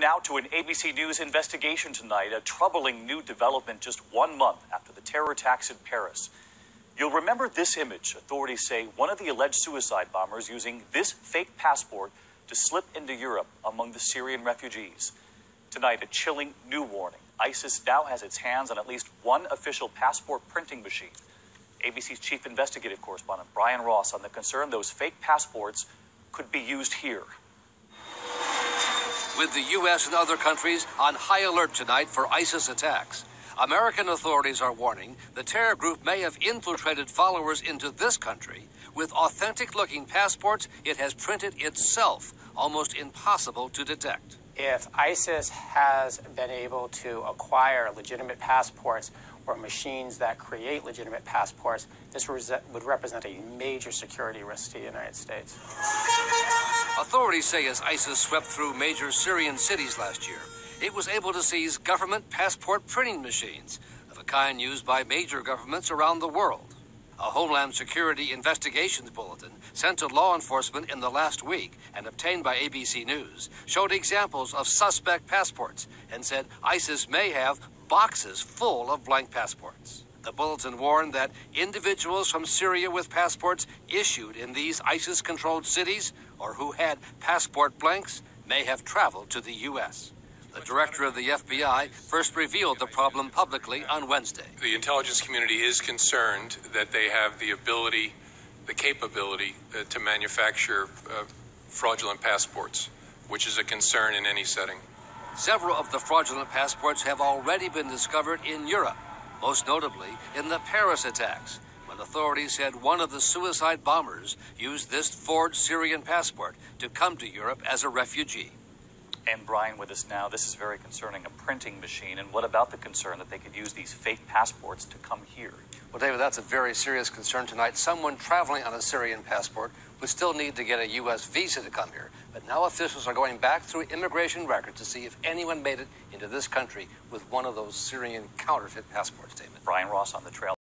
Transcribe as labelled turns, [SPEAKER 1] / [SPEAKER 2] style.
[SPEAKER 1] Now to an ABC News investigation tonight, a troubling new development just 1 month after the terror attacks in Paris. You'll remember this image. Authorities say one of the alleged suicide bombers using this fake passport to slip into Europe among the Syrian refugees. Tonight, a chilling new warning. ISIS now has its hands on at least one official passport printing machine. ABC's chief investigative correspondent Brian Ross on the concern those fake passports could be used here.
[SPEAKER 2] With the U.S. and other countries on high alert tonight for ISIS attacks, American authorities are warning the terror group may have infiltrated followers into this country with authentic-looking passports it has printed itself, almost impossible to detect.
[SPEAKER 3] If ISIS has been able to acquire legitimate passports or machines that create legitimate passports, this would represent a major security risk to the United States.
[SPEAKER 2] Authorities say as ISIS swept through major Syrian cities last year, it was able to seize government passport printing machines of a kind used by major governments around the world. A Homeland Security Investigations Bulletin sent to law enforcement in the last week and obtained by ABC News showed examples of suspect passports and said ISIS may have boxes full of blank passports. The bulletin warned that individuals from Syria with passports issued in these ISIS-controlled cities or who had passport blanks may have traveled to the U.S. The director of the FBI first revealed the problem publicly on Wednesday.
[SPEAKER 4] The intelligence community is concerned that they have the capability to manufacture fraudulent passports, which is a concern in any setting.
[SPEAKER 2] Several of the fraudulent passports have already been discovered in Europe, most notably in the Paris attacks, when authorities said one of the suicide bombers used this forged Syrian passport to come to Europe as a refugee.
[SPEAKER 1] And Brian with us now. This is very concerning, a printing machine. And what about the concern that they could use these fake passports to come here?
[SPEAKER 2] Well, David, that's a very serious concern tonight. Someone traveling on a Syrian passport would still need to get a U.S. visa to come here. But now officials are going back through immigration records to see if anyone made it into this country with one of those Syrian counterfeit passports, David.
[SPEAKER 1] Brian Ross on the trail.